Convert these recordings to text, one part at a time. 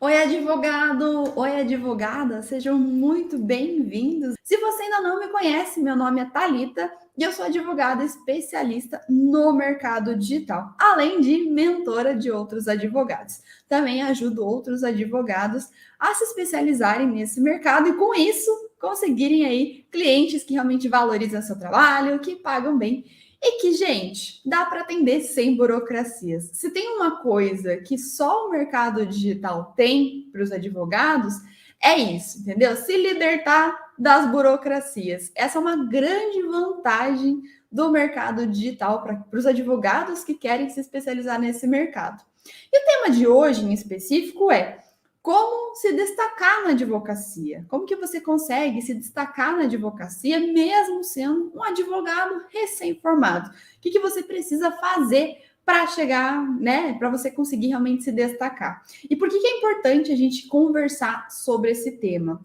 Oi, advogado! Oi, advogada! Sejam muito bem-vindos. Se você ainda não me conhece, meu nome é Thalita e eu sou advogada especialista no mercado digital, além de mentora de outros advogados. Também ajudo outros advogados a se especializarem nesse mercado e, com isso, conseguirem aí clientes que realmente valorizam seu trabalho, que pagam bem. E que, gente, dá para atender sem burocracias. Se tem uma coisa que só o mercado digital tem para os advogados, é isso, entendeu? Se libertar das burocracias. Essa é uma grande vantagem do mercado digital para os advogados que querem se especializar nesse mercado. E o tema de hoje, em específico, é como se destacar na advocacia? Como que você consegue se destacar na advocacia mesmo sendo um advogado recém-formado? O que você precisa fazer para chegar, né, para você conseguir realmente se destacar? E por que é importante a gente conversar sobre esse tema?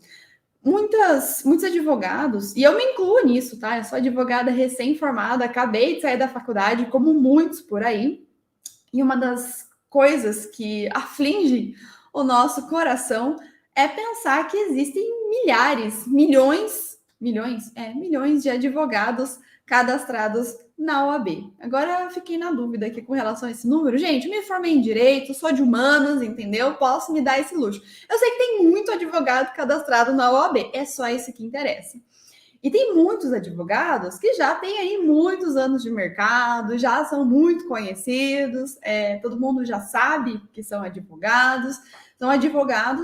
Muitos advogados, e eu me incluo nisso, tá? Eu sou advogada recém-formada, acabei de sair da faculdade, como muitos por aí, e uma das coisas que aflige o nosso coração é pensar que existem milhões de advogados cadastrados na OAB. Agora eu fiquei na dúvida aqui com relação a esse número. Gente, me formei em direito, sou de humanas, entendeu? Posso me dar esse luxo. Eu sei que tem muito advogado cadastrado na OAB, é só isso que interessa. E tem muitos advogados que já têm aí muitos anos de mercado, já são muito conhecidos, todo mundo já sabe que são advogados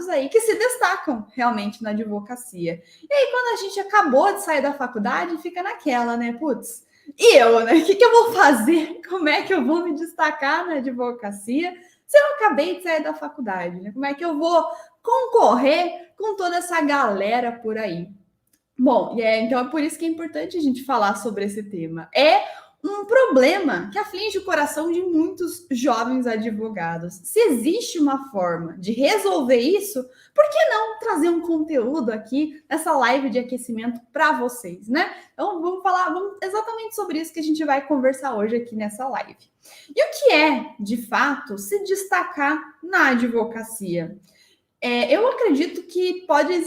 aí que se destacam realmente na advocacia. E aí, quando a gente acabou de sair da faculdade, fica naquela, né? Putz, e eu, né? O que eu vou fazer? Como é que eu vou me destacar na advocacia se eu acabei de sair da faculdade, né? Como é que eu vou concorrer com toda essa galera por aí? Bom, então é por isso que é importante a gente falar sobre esse tema. É um problema que aflige o coração de muitos jovens advogados. Se existe uma forma de resolver isso, por que não trazer um conteúdo aqui nessa live de aquecimento para vocês, né? Então vamos exatamente sobre isso que a gente vai conversar hoje aqui nessa live. E o que é, de fato, se destacar na advocacia? Eu acredito que podem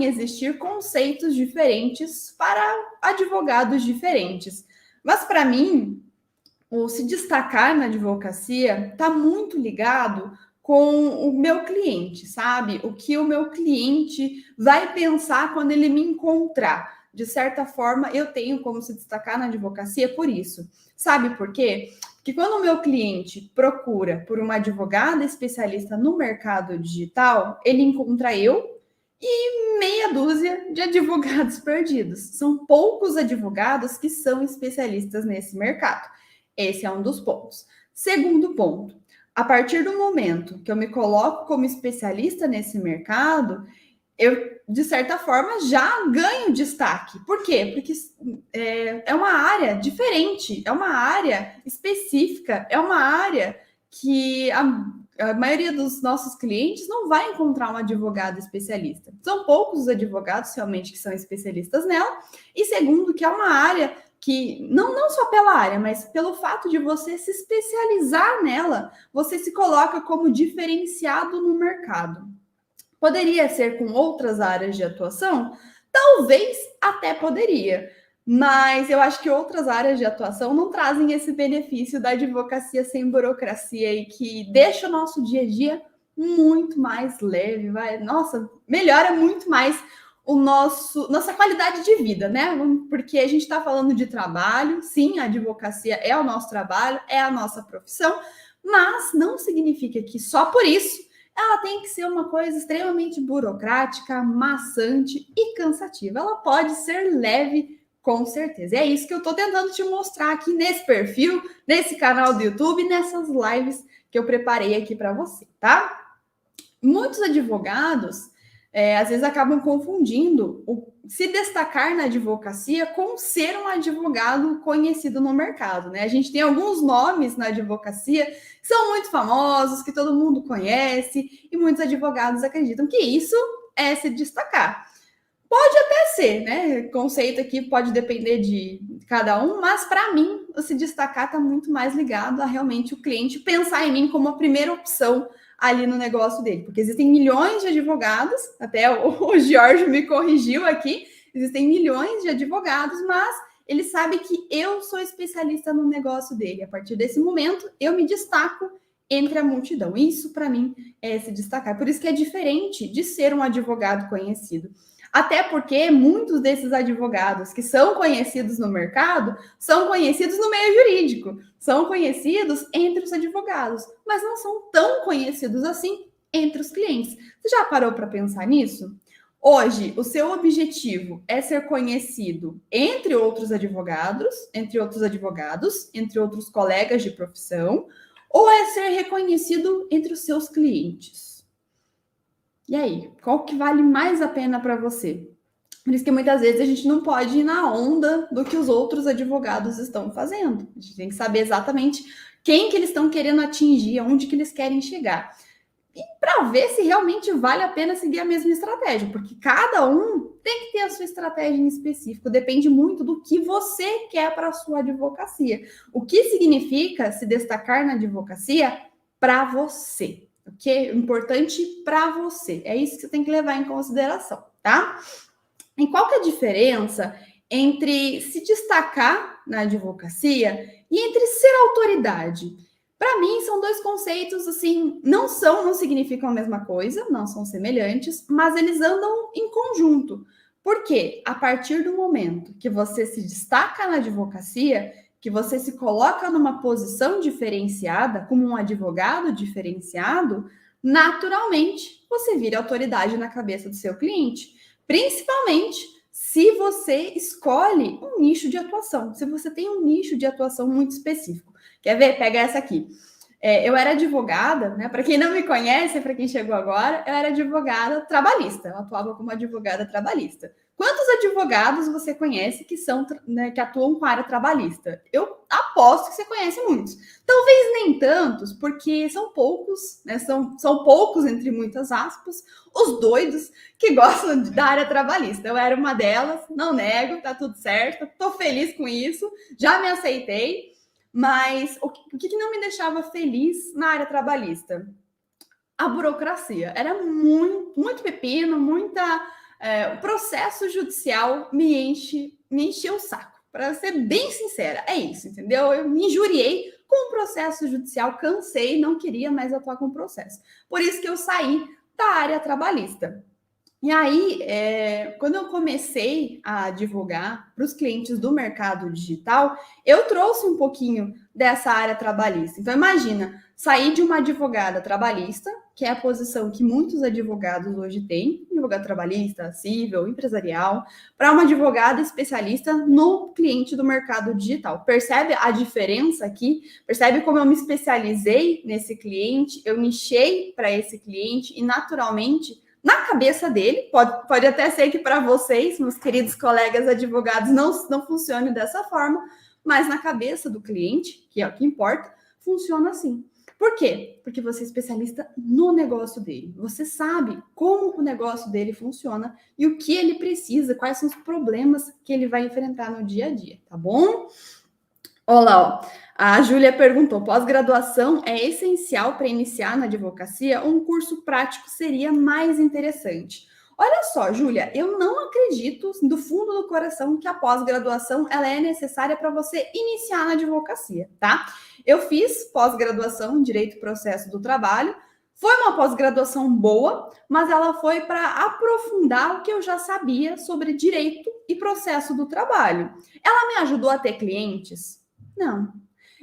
existir conceitos diferentes para advogados diferentes. Mas, para mim, o se destacar na advocacia está muito ligado com o meu cliente, sabe? O que o meu cliente vai pensar quando ele me encontrar. De certa forma, eu tenho como se destacar na advocacia por isso. Sabe por quê? Que quando o meu cliente procura por uma advogada especialista no mercado digital, ele encontra eu e meia dúzia de advogados perdidos. São poucos advogados que são especialistas nesse mercado. Esse é um dos pontos. Segundo ponto, a partir do momento que eu me coloco como especialista nesse mercado, eu, de certa forma, já ganho destaque. Por quê? Porque é uma área diferente, é uma área específica, é uma área que a maioria dos nossos clientes não vai encontrar um advogado especialista. São poucos os advogados realmente que são especialistas nela. E segundo, que é uma área que, não só pela área, mas pelo fato de você se especializar nela, você se coloca como diferenciado no mercado. Poderia ser com outras áreas de atuação? Talvez até poderia, mas eu acho que outras áreas de atuação não trazem esse benefício da advocacia sem burocracia e que deixa o nosso dia a dia muito mais leve, nossa, melhora muito mais nossa qualidade de vida, né? Porque a gente está falando de trabalho, sim, a advocacia é o nosso trabalho, é a nossa profissão, mas não significa que só por isso ela tem que ser uma coisa extremamente burocrática, maçante e cansativa. Ela pode ser leve, com certeza. E é isso que eu estou tentando te mostrar aqui nesse perfil, nesse canal do YouTube, nessas lives que eu preparei aqui para você, tá? Muitos advogados, às vezes, acabam confundindo o se destacar na advocacia com ser um advogado conhecido no mercado, né? A gente tem alguns nomes na advocacia que são muito famosos, que todo mundo conhece, e muitos advogados acreditam que isso é se destacar. Pode até ser, né? O conceito aqui pode depender de cada um, mas para mim, o se destacar está muito mais ligado a realmente o cliente pensar em mim como a primeira opção ali no negócio dele, porque existem milhões de advogados, até o Jorge me corrigiu aqui, existem milhões de advogados, mas ele sabe que eu sou especialista no negócio dele. A partir desse momento, eu me destaco entre a multidão. Isso, para mim, é se destacar. Por isso que é diferente de ser um advogado conhecido. Até porque muitos desses advogados que são conhecidos no mercado são conhecidos no meio jurídico, são conhecidos entre os advogados, mas não são tão conhecidos assim entre os clientes. Você já parou para pensar nisso? Hoje, o seu objetivo é ser conhecido entre outros advogados, entre outros colegas de profissão, ou é ser reconhecido entre os seus clientes? E aí, qual que vale mais a pena para você? Por isso que muitas vezes a gente não pode ir na onda do que os outros advogados estão fazendo. A gente tem que saber exatamente quem que eles estão querendo atingir, aonde que eles querem chegar. E para ver se realmente vale a pena seguir a mesma estratégia, porque cada um tem que ter a sua estratégia em específico, depende muito do que você quer para a sua advocacia. O que significa se destacar na advocacia para você? Ok? Importante para você. É isso que você tem que levar em consideração, tá? E qual que é a diferença entre se destacar na advocacia e entre ser autoridade? Para mim, são dois conceitos, assim, não significam a mesma coisa, não são semelhantes, mas eles andam em conjunto. Porque a partir do momento que você se destaca na advocacia, que você se coloca numa posição diferenciada, como um advogado diferenciado, naturalmente você vira autoridade na cabeça do seu cliente. Principalmente se você escolhe um nicho de atuação, se você tem um nicho de atuação muito específico. Quer ver? Pega essa aqui. Eu era advogada, né? Para quem não me conhece, para quem chegou agora, eu era advogada trabalhista, eu atuava como advogada trabalhista. Quantos advogados você conhece que são, né, que atuam com a área trabalhista? Eu aposto que você conhece muitos. Talvez nem tantos, porque são poucos, né? São poucos, entre muitas aspas, os doidos que gostam da área trabalhista. Eu era uma delas, não nego, tá tudo certo, tô feliz com isso, já me aceitei. Mas o que não me deixava feliz na área trabalhista? A burocracia. Era muito pepino, o processo judicial me encheu o saco. Para ser bem sincera, é isso, entendeu? Eu me injuriei com o processo judicial, cansei, não queria mais atuar com o processo. Por isso que eu saí da área trabalhista. E aí, quando eu comecei a divulgar para os clientes do mercado digital, eu trouxe um pouquinho dessa área trabalhista. Então, imagina, sair de uma advogada trabalhista, que é a posição que muitos advogados hoje têm, advogado trabalhista, civil, empresarial, para uma advogada especialista no cliente do mercado digital. Percebe a diferença aqui? Percebe como eu me especializei nesse cliente, eu nichei para esse cliente e, naturalmente, na cabeça dele, pode até ser que para vocês, meus queridos colegas advogados, não funcione dessa forma, mas na cabeça do cliente, que é o que importa, funciona assim. Por quê? Porque você é especialista no negócio dele. Você sabe como o negócio dele funciona e o que ele precisa, quais são os problemas que ele vai enfrentar no dia a dia, tá bom? Olá, ó. A Júlia perguntou: pós-graduação é essencial para iniciar na advocacia ou um curso prático seria mais interessante? Olha só, Júlia, eu não acredito do fundo do coração que a pós-graduação ela é necessária para você iniciar na advocacia, tá? Eu fiz pós-graduação em Direito e Processo do Trabalho, foi uma pós-graduação boa, mas ela foi para aprofundar o que eu já sabia sobre direito e processo do trabalho. Ela me ajudou a ter clientes? Não.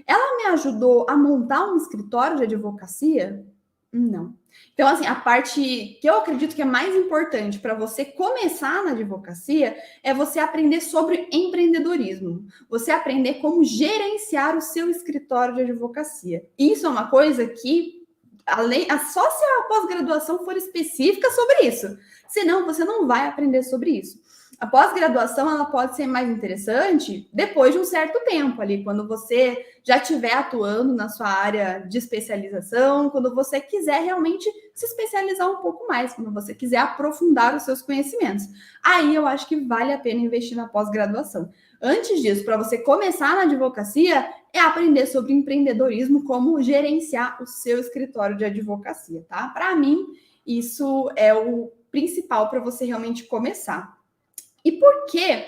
Ela me ajudou a montar um escritório de advocacia? Não. Então, assim, a parte que eu acredito que é mais importante para você começar na advocacia é você aprender sobre empreendedorismo. Você aprender como gerenciar o seu escritório de advocacia. Isso é uma coisa que, só se a pós-graduação for específica sobre isso. Senão, você não vai aprender sobre isso. a pós-graduação ela pode ser mais interessante depois de um certo tempo ali, quando você já estiver atuando na sua área de especialização, quando você quiser realmente se especializar um pouco mais, quando você quiser aprofundar os seus conhecimentos. Aí eu acho que vale a pena investir na pós-graduação. Antes disso, para você começar na advocacia, é aprender sobre empreendedorismo, como gerenciar o seu escritório de advocacia, tá? Para mim, isso é o principal para você realmente começar. E por que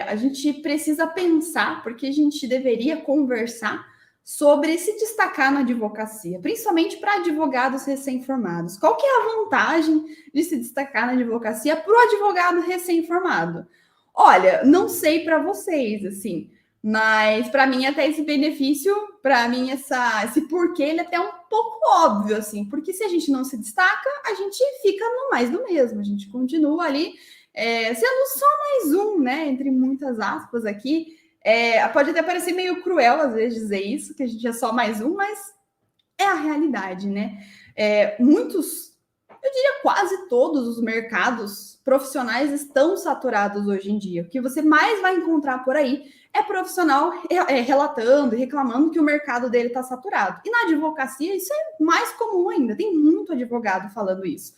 a gente precisa pensar, porque a gente deveria conversar sobre se destacar na advocacia, principalmente para advogados recém-formados. Qual que é a vantagem de se destacar na advocacia para o advogado recém-formado? Olha, não sei para vocês, assim, mas para mim até esse benefício, para mim esse porquê, ele é até um pouco óbvio, assim, porque se a gente não se destaca, a gente fica no mais do mesmo, a gente continua ali sendo só mais um, né? Entre muitas aspas aqui. Pode até parecer meio cruel, às vezes, dizer isso, que a gente é só mais um, mas é a realidade, né? Muitos, eu diria quase todos os mercados profissionais estão saturados hoje em dia. O que você mais vai encontrar por aí é profissional relatando e reclamando que o mercado dele está saturado. E na advocacia isso é mais comum ainda, tem muito advogado falando isso.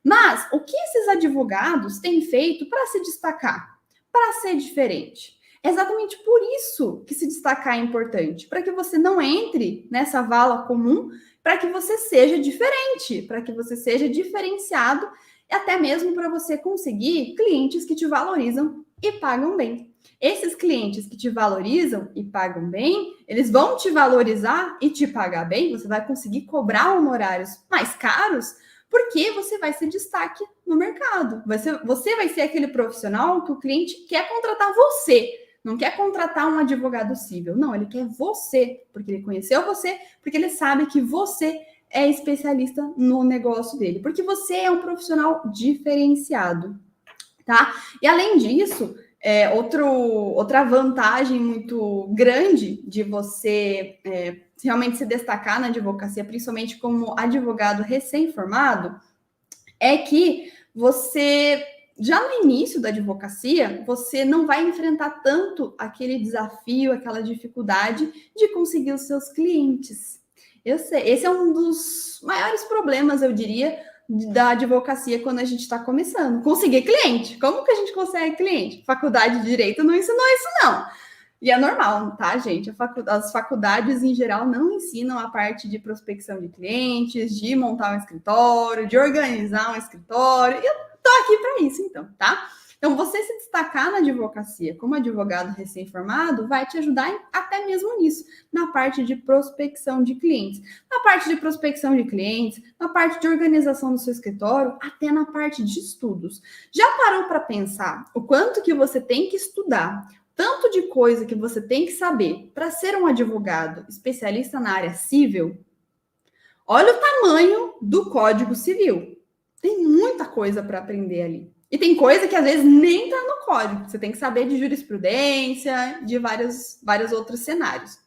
Mas o que esses advogados têm feito para se destacar, para ser diferente? É exatamente por isso que se destacar é importante, para que você não entre nessa vala comum, para que você seja diferente, para que você seja diferenciado e até mesmo para você conseguir clientes que te valorizam e pagam bem. Esses clientes que te valorizam e pagam bem, eles vão te valorizar e te pagar bem, você vai conseguir cobrar honorários mais caros, porque você vai ser destaque no mercado. Você vai ser aquele profissional que o cliente quer contratar você. Não quer contratar um advogado civil. Não, ele quer você, porque ele conheceu você, porque ele sabe que você é especialista no negócio dele, porque você é um profissional diferenciado, tá? E além disso, outra vantagem muito grande de você realmente se destacar na advocacia, principalmente como advogado recém-formado, é que você, já no início da advocacia, você não vai enfrentar tanto aquele desafio, aquela dificuldade de conseguir os seus clientes. Eu sei, esse é um dos maiores problemas, eu diria, da advocacia quando a gente está começando. Conseguir cliente. Como que a gente consegue cliente? Faculdade de Direito não ensinou isso, não. E é normal, tá, gente? As faculdades, em geral, não ensinam a parte de prospecção de clientes, de montar um escritório, de organizar um escritório. E eu tô aqui para isso, então, tá? Então, você se destacar na advocacia como advogado recém-formado vai te ajudar até mesmo nisso, na parte de prospecção de clientes. Na parte de prospecção de clientes, na parte de organização do seu escritório, até na parte de estudos. Já parou para pensar o quanto que você tem que estudar, tanto de coisa que você tem que saber para ser um advogado especialista na área civil? Olha o tamanho do Código Civil. Tem muita coisa para aprender ali. E tem coisa que às vezes nem está no código. Você tem que saber de jurisprudência, de vários outros cenários.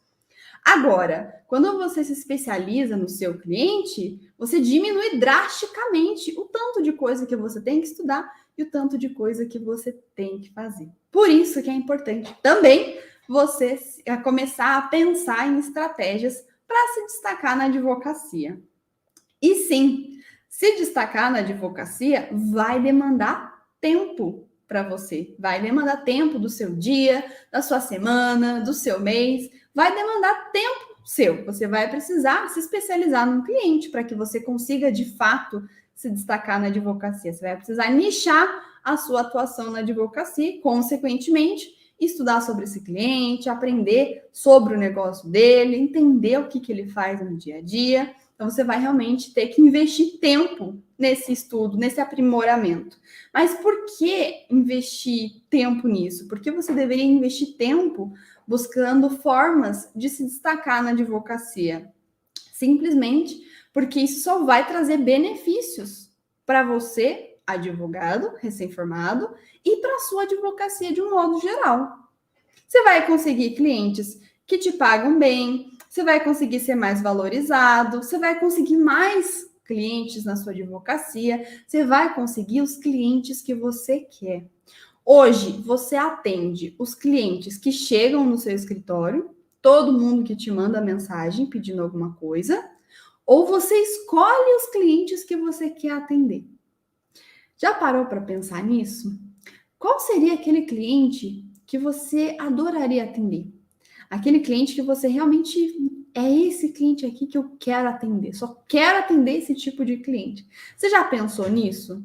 Agora, quando você se especializa no seu cliente, você diminui drasticamente o tanto de coisa que você tem que estudar e o tanto de coisa que você tem que fazer. Por isso que é importante também você começar a pensar em estratégias para se destacar na advocacia. E sim, se destacar na advocacia vai demandar tempo para você, vai demandar tempo do seu dia, da sua semana, do seu mês, vai demandar tempo seu. Você vai precisar se especializar num cliente para que você consiga de fato se destacar na advocacia. Você vai precisar nichar a sua atuação na advocacia, consequentemente, estudar sobre esse cliente, aprender sobre o negócio dele, entender o que ele faz no dia a dia. Então, você vai realmente ter que investir tempo nesse estudo, nesse aprimoramento. Mas por que investir tempo nisso? Por que você deveria investir tempo buscando formas de se destacar na advocacia? Simplesmente porque isso só vai trazer benefícios para você, advogado recém-formado, e para a sua advocacia de um modo geral. Você vai conseguir clientes que te pagam bem, você vai conseguir ser mais valorizado, você vai conseguir mais clientes na sua advocacia, você vai conseguir os clientes que você quer. Hoje, você atende os clientes que chegam no seu escritório, todo mundo que te manda mensagem pedindo alguma coisa, ou você escolhe os clientes que você quer atender? Já parou para pensar nisso? Qual seria aquele cliente que você adoraria atender? Aquele cliente que você realmente é esse cliente aqui que eu quero atender, só quero atender esse tipo de cliente. Você já pensou nisso?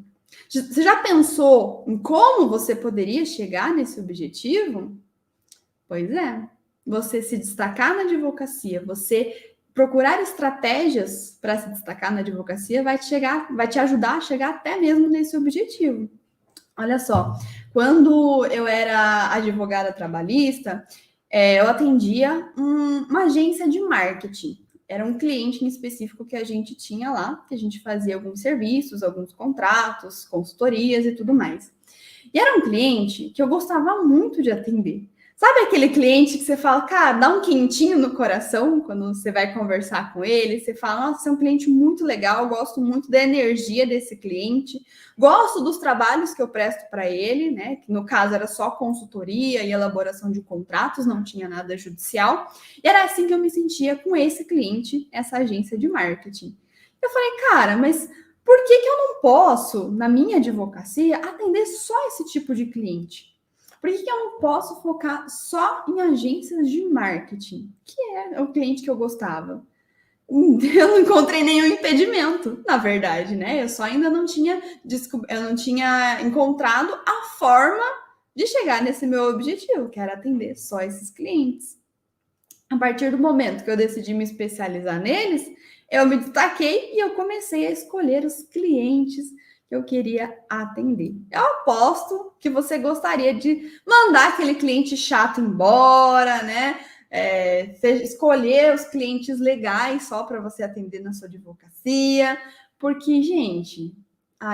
Você já pensou em como você poderia chegar nesse objetivo? Pois é, você se destacar na advocacia, você procurar estratégias para se destacar na advocacia vai te ajudar a chegar até mesmo nesse objetivo. Olha só, quando eu era advogada trabalhista, eu atendia uma agência de marketing. Era um cliente em específico que a gente tinha lá, que a gente fazia alguns serviços, alguns contratos, consultorias e tudo mais. E era um cliente que eu gostava muito de atender. Sabe aquele cliente que você fala, cara, dá um quentinho no coração quando você vai conversar com ele? Você fala, nossa, você é um cliente muito legal, gosto muito da energia desse cliente, gosto dos trabalhos que eu presto para ele, né? Que no caso era só consultoria e elaboração de contratos, não tinha nada judicial. E era assim que eu me sentia com esse cliente, essa agência de marketing. Eu falei, cara, mas por que eu não posso, na minha advocacia, atender só esse tipo de cliente? Por que eu não posso focar só em agências de marketing, que é o cliente que eu gostava? Eu não encontrei nenhum impedimento, na verdade, né? Eu só ainda não tinha, eu não tinha encontrado a forma de chegar nesse meu objetivo, que era atender só esses clientes. A partir do momento que eu decidi me especializar neles, eu me destaquei e eu comecei a escolher os clientes que eu queria atender. Eu aposto que você gostaria de mandar aquele cliente chato embora, né? Escolher os clientes legais só para você atender na sua advocacia, porque, gente,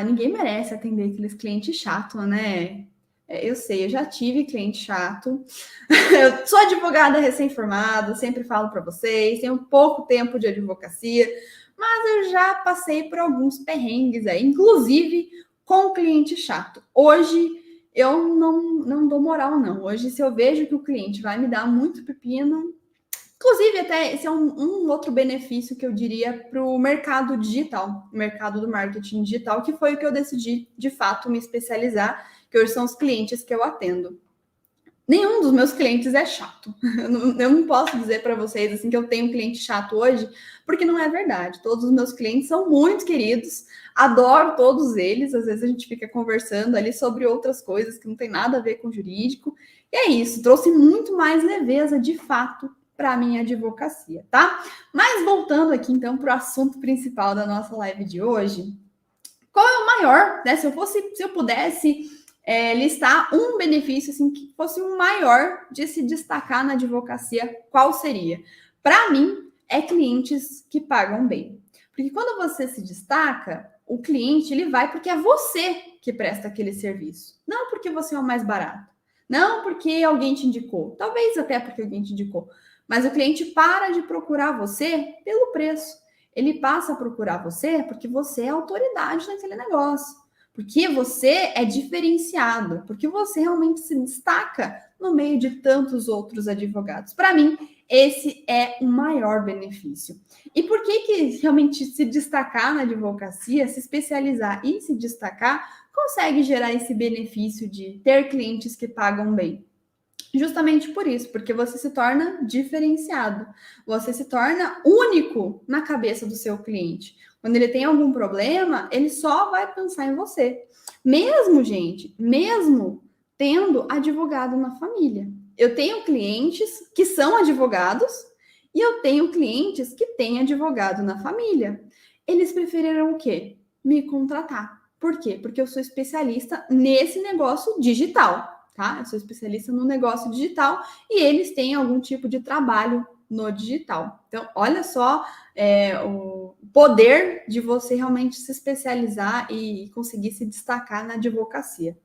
ninguém merece atender aqueles clientes chatos, né? Eu sei, eu já tive cliente chato. Eu sou advogada recém-formada, sempre falo para vocês, tenho pouco tempo de advocacia, mas eu já passei por alguns perrengues aí, inclusive com cliente chato. Hoje eu não dou moral, não. Hoje, se eu vejo que o cliente vai me dar muito pepino, inclusive, até esse é um outro benefício que eu diria para o mercado digital, o mercado do marketing digital, que foi o que eu decidi, de fato, me especializar, que hoje são os clientes que eu atendo. Nenhum dos meus clientes é chato. Eu não posso dizer para vocês assim que eu tenho um cliente chato hoje, porque não é verdade. Todos os meus clientes são muito queridos, adoro todos eles. Às vezes a gente fica conversando ali sobre outras coisas que não tem nada a ver com jurídico. E é isso, trouxe muito mais leveza de fato para a minha advocacia, tá? Mas voltando aqui então para o assunto principal da nossa live de hoje, qual é o maior, né? Se eu pudesse listar um benefício assim, que fosse o maior de se destacar na advocacia, qual seria? Para mim, é clientes que pagam bem. Porque quando você se destaca, o cliente ele vai porque é você que presta aquele serviço, não porque você é o mais barato, não porque alguém te indicou, talvez até porque alguém te indicou, mas o cliente para de procurar você pelo preço. Ele passa a procurar você porque você é autoridade naquele negócio, porque você é diferenciado, porque você realmente se destaca no meio de tantos outros advogados. Para mim, esse é o maior benefício. E por que realmente se destacar na advocacia, se especializar e se destacar, consegue gerar esse benefício de ter clientes que pagam bem? Justamente por isso, porque você se torna diferenciado, você se torna único na cabeça do seu cliente. Quando ele tem algum problema, ele só vai pensar em você. Mesmo, gente, mesmo tendo advogado na família. Eu tenho clientes que são advogados e eu tenho clientes que têm advogado na família. Eles preferiram o quê? Me contratar. Por quê? Porque eu sou especialista nesse negócio digital. Tá? Eu sou especialista no negócio digital e eles têm algum tipo de trabalho no digital. Então, olha só o poder de você realmente se especializar e conseguir se destacar na advocacia.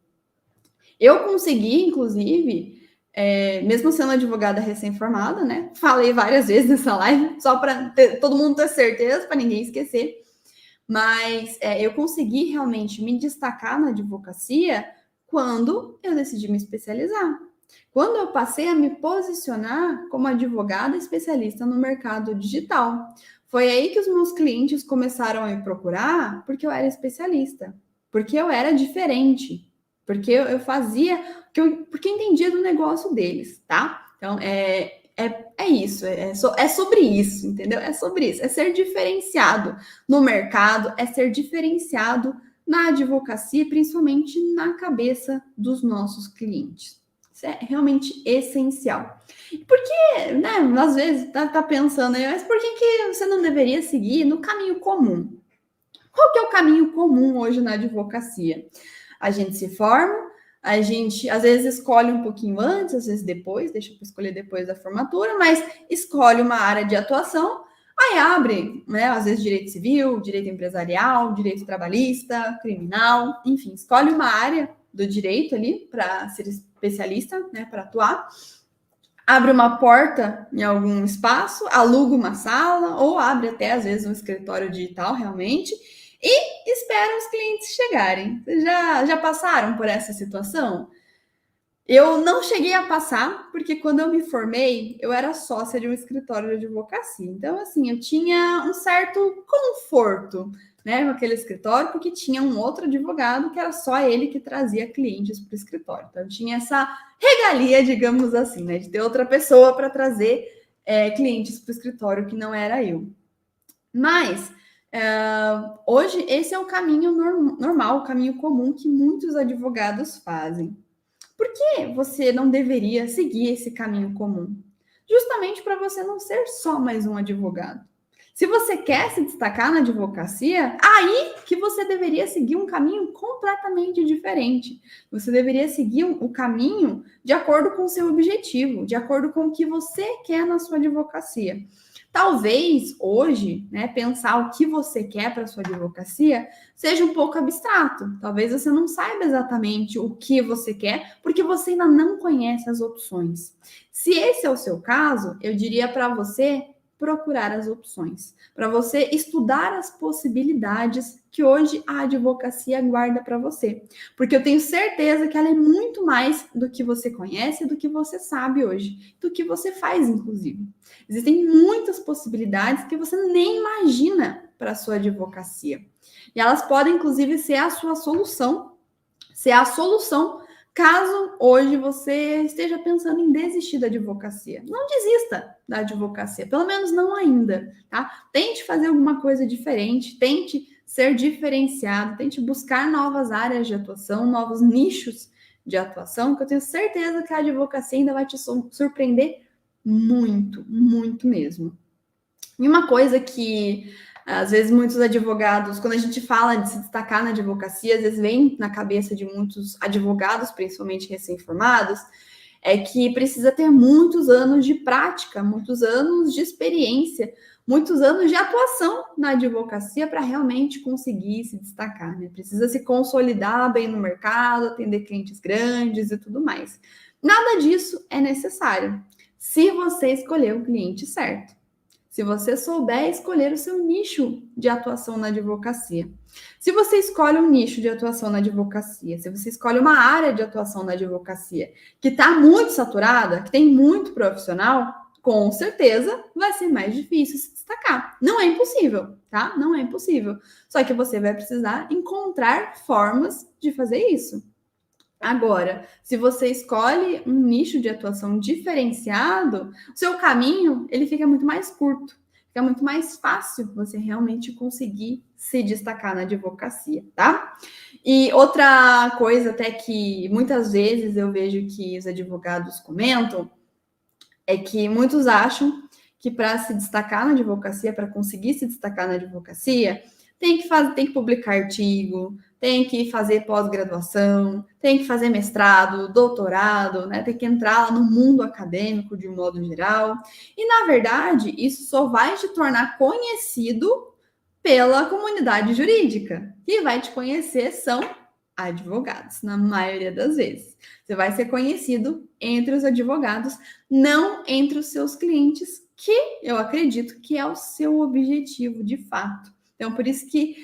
Eu consegui, inclusive, mesmo sendo advogada recém-formada, né? Falei várias vezes nessa live, só para todo mundo ter certeza, para ninguém esquecer. Mas eu consegui realmente me destacar na advocacia quando eu decidi me especializar. Quando eu passei a me posicionar como advogada especialista no mercado digital. Foi aí que os meus clientes começaram a me procurar porque eu era especialista, porque eu era diferente, porque eu fazia, porque eu entendia do negócio deles, tá? Então, é isso, é sobre isso, entendeu? É sobre isso, é ser diferenciado no mercado, é ser diferenciado na advocacia, principalmente na cabeça dos nossos clientes. Isso é realmente essencial. Porque, né, às vezes tá pensando aí, mas por que você não deveria seguir no caminho comum? Qual que é o caminho comum hoje na advocacia? A gente se forma, a gente às vezes escolhe um pouquinho antes, às vezes depois, deixa para escolher depois da formatura, mas escolhe uma área de atuação, aí abre, né? Às vezes direito civil, direito empresarial, direito trabalhista, criminal, enfim, escolhe uma área do direito ali para ser especialista, né? Para atuar. Abre uma porta em algum espaço, aluga uma sala, ou abre até às vezes um escritório digital realmente, e espera os clientes chegarem. Vocês já passaram por essa situação? Eu não cheguei a passar, porque quando eu me formei, eu era sócia de um escritório de advocacia. Então, assim, eu tinha um certo conforto, né, com aquele escritório, porque tinha um outro advogado que era só ele que trazia clientes para o escritório. Então, eu tinha essa regalia, digamos assim, né, de ter outra pessoa para trazer clientes para o escritório que não era eu. Mas hoje esse é o caminho normal, o caminho comum que muitos advogados fazem. Por que você não deveria seguir esse caminho comum? Justamente para você não ser só mais um advogado. Se você quer se destacar na advocacia, aí que você deveria seguir um caminho completamente diferente. Você deveria seguir o caminho de acordo com o seu objetivo, de acordo com o que você quer na sua advocacia. Talvez hoje, né, pensar o que você quer para sua advocacia seja um pouco abstrato. Talvez você não saiba exatamente o que você quer, porque você ainda não conhece as opções. Se esse é o seu caso, eu diria para você procurar as opções, para você estudar as possibilidades que hoje a advocacia guarda para você. Porque eu tenho certeza que ela é muito mais do que você conhece, do que você sabe hoje, do que você faz, inclusive. Existem muitas possibilidades que você nem imagina para a sua advocacia. E elas podem, inclusive, ser a sua solução, ser a solução caso hoje você esteja pensando em desistir da advocacia. Não desista da advocacia, pelo menos não ainda, tá? Tente fazer alguma coisa diferente, tente ser diferenciado, tente buscar novas áreas de atuação, novos nichos de atuação, que eu tenho certeza que a advocacia ainda vai te surpreender muito, muito mesmo. E uma coisa que às vezes muitos advogados, quando a gente fala de se destacar na advocacia, às vezes vem na cabeça de muitos advogados, principalmente recém-formados, é que precisa ter muitos anos de prática, muitos anos de experiência, muitos anos de atuação na advocacia para realmente conseguir se destacar, né? Precisa se consolidar bem no mercado, atender clientes grandes e tudo mais. Nada disso é necessário se você escolher o cliente certo. Se você souber escolher o seu nicho de atuação na advocacia. Se você escolhe um nicho de atuação na advocacia, se você escolhe uma área de atuação na advocacia que está muito saturada, que tem muito profissional, com certeza vai ser mais difícil se destacar. Não é impossível, tá? Não é impossível. Só que você vai precisar encontrar formas de fazer isso. Agora, se você escolhe um nicho de atuação diferenciado, o seu caminho ele fica muito mais curto, fica muito mais fácil você realmente conseguir se destacar na advocacia, tá? E outra coisa até que muitas vezes eu vejo que os advogados comentam é que muitos acham que para se destacar na advocacia, para conseguir se destacar na advocacia, tem que publicar artigo, tem que fazer pós-graduação, tem que fazer mestrado, doutorado, né? Tem que entrar no mundo acadêmico de um modo geral. E, na verdade, isso só vai te tornar conhecido pela comunidade jurídica. Quem vai te conhecer são advogados, na maioria das vezes. Você vai ser conhecido entre os advogados, não entre os seus clientes, que eu acredito que é o seu objetivo de fato. Então, por isso que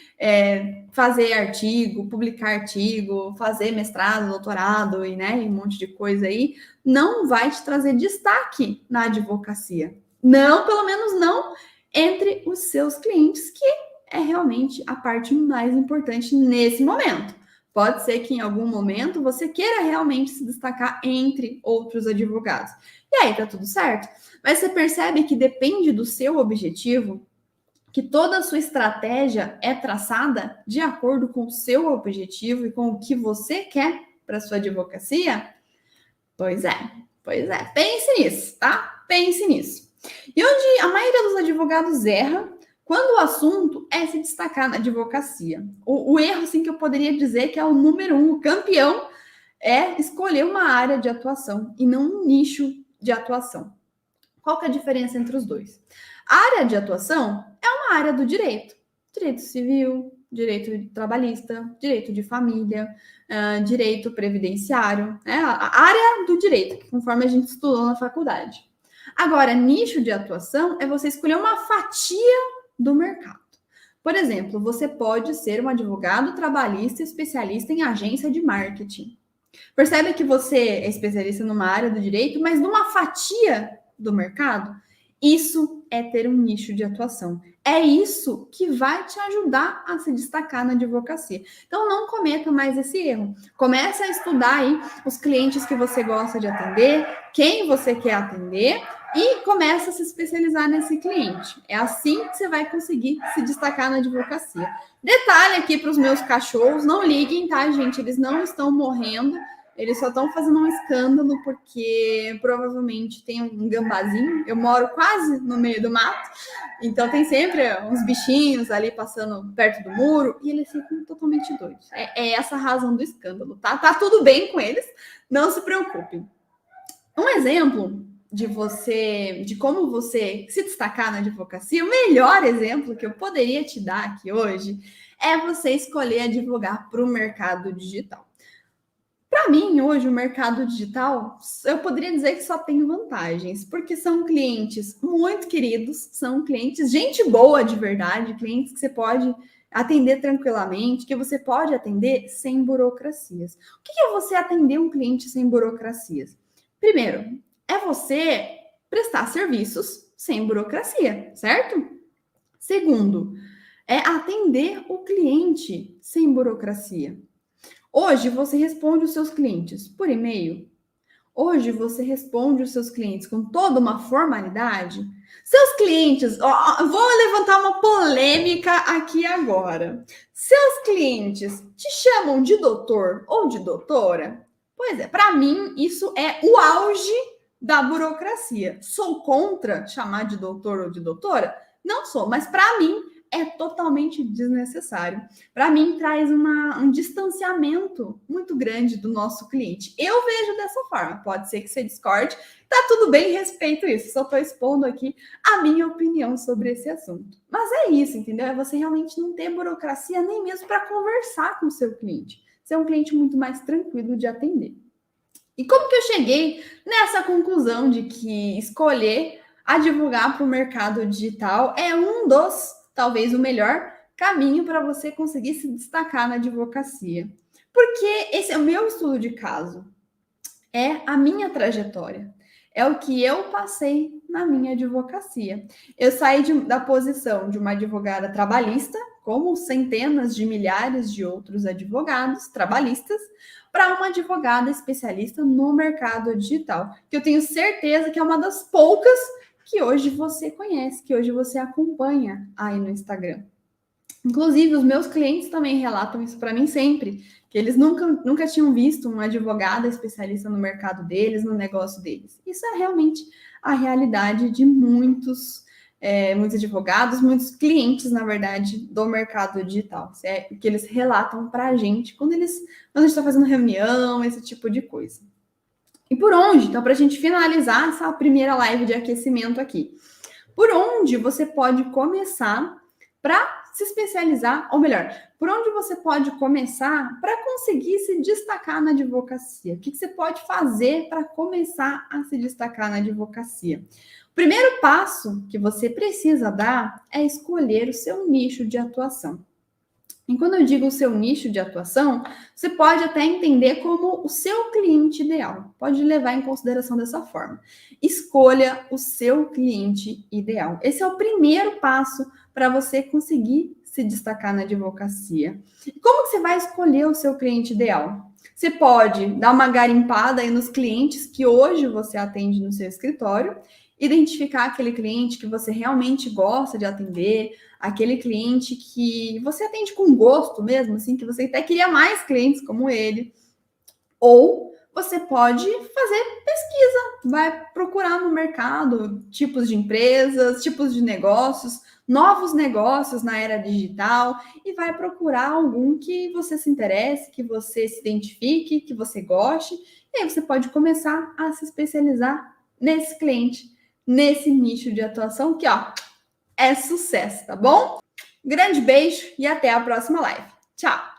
fazer artigo, publicar artigo, fazer mestrado, doutorado e um monte de coisa aí, não vai te trazer destaque na advocacia. Não, pelo menos não entre os seus clientes, que é realmente a parte mais importante nesse momento. Pode ser que em algum momento você queira realmente se destacar entre outros advogados. E aí tá tudo certo. Mas você percebe que depende do seu objetivo, que toda a sua estratégia é traçada de acordo com o seu objetivo e com o que você quer para sua advocacia? Pois é. Pense nisso, tá? Pense nisso. E onde a maioria dos advogados erra quando o assunto é se destacar na advocacia. O erro, assim, que eu poderia dizer que é o número 1, o campeão, é escolher uma área de atuação e não um nicho de atuação. Qual que é a diferença entre os dois? A área de atuação é uma área do direito. Direito civil, direito trabalhista, direito de família, direito previdenciário, a área do direito, conforme a gente estudou na faculdade. Agora, nicho de atuação é você escolher uma fatia do mercado. Por exemplo, você pode ser um advogado trabalhista especialista em agência de marketing. Percebe que você é especialista numa área do direito, mas numa fatia do mercado? Isso é ter um nicho de atuação. É isso que vai te ajudar a se destacar na advocacia. Então, não cometa mais esse erro. Comece a estudar aí os clientes que você gosta de atender, quem você quer atender e começa a se especializar nesse cliente. É assim que você vai conseguir se destacar na advocacia. Detalhe aqui para os meus cachorros, não liguem, tá, gente? Eles não estão morrendo. Eles só estão fazendo um escândalo porque provavelmente tem um gambazinho. Eu moro quase no meio do mato, então tem sempre uns bichinhos ali passando perto do muro e eles ficam totalmente doidos. É essa a razão do escândalo, tá? Tá tudo bem com eles, não se preocupem. Um exemplo de como você se destacar na advocacia, o melhor exemplo que eu poderia te dar aqui hoje é você escolher advogar para o mercado digital. Para mim, hoje, o mercado digital, eu poderia dizer que só tem vantagens, porque são clientes muito queridos, são clientes, gente boa de verdade, clientes que você pode atender tranquilamente, que você pode atender sem burocracias. O que é você atender um cliente sem burocracias? Primeiro, é você prestar serviços sem burocracia, certo? Segundo, é atender o cliente sem burocracia. Hoje você responde os seus clientes por e-mail. Hoje você responde os seus clientes com toda uma formalidade. Seus clientes, vou levantar uma polêmica aqui agora. Seus clientes te chamam de doutor ou de doutora? Pois é, para mim isso é o auge da burocracia. Sou contra chamar de doutor ou de doutora? Não sou, mas para mim é totalmente desnecessário. Para mim, traz um distanciamento muito grande do nosso cliente. Eu vejo dessa forma. Pode ser que você discorde. Tá tudo bem, respeito isso. Só estou expondo aqui a minha opinião sobre esse assunto. Mas é isso, entendeu? É você realmente não ter burocracia nem mesmo para conversar com o seu cliente. Ser um cliente muito mais tranquilo de atender. E como que eu cheguei nessa conclusão de que escolher advogar para o mercado digital é um dos, talvez o melhor caminho para você conseguir se destacar na advocacia? Porque esse é o meu estudo de caso, é a minha trajetória, é o que eu passei na minha advocacia. Eu saí da posição de uma advogada trabalhista, como centenas de milhares de outros advogados trabalhistas, para uma advogada especialista no mercado digital, que eu tenho certeza que é uma das poucas que hoje você conhece, que hoje você acompanha aí no Instagram. Inclusive, os meus clientes também relatam isso para mim sempre, que eles nunca tinham visto uma advogada especialista no mercado deles, no negócio deles. Isso é realmente a realidade de muitos advogados, muitos clientes, na verdade, do mercado digital. Isso é o que eles relatam para a gente quando a gente está fazendo reunião, esse tipo de coisa. E por onde? Então, para a gente finalizar essa primeira live de aquecimento aqui. Por onde você pode começar para se especializar, ou melhor, por onde você pode começar para conseguir se destacar na advocacia? O que você pode fazer para começar a se destacar na advocacia? Primeiro passo que você precisa dar é escolher o seu nicho de atuação. E quando eu digo o seu nicho de atuação, você pode até entender como o seu cliente ideal. Pode levar em consideração dessa forma. Escolha o seu cliente ideal. Esse é o primeiro passo para você conseguir se destacar na advocacia. E como que você vai escolher o seu cliente ideal? Você pode dar uma garimpada aí nos clientes que hoje você atende no seu escritório, identificar aquele cliente que você realmente gosta de atender, aquele cliente que você atende com gosto mesmo, assim, que você até queria mais clientes como ele. Ou você pode fazer pesquisa, vai procurar no mercado tipos de empresas, tipos de negócios, novos negócios na era digital e vai procurar algum que você se interesse, que você se identifique, que você goste. E aí você pode começar a se especializar nesse cliente, nesse nicho de atuação que, ó, é sucesso, tá bom? Grande beijo e até a próxima live. Tchau!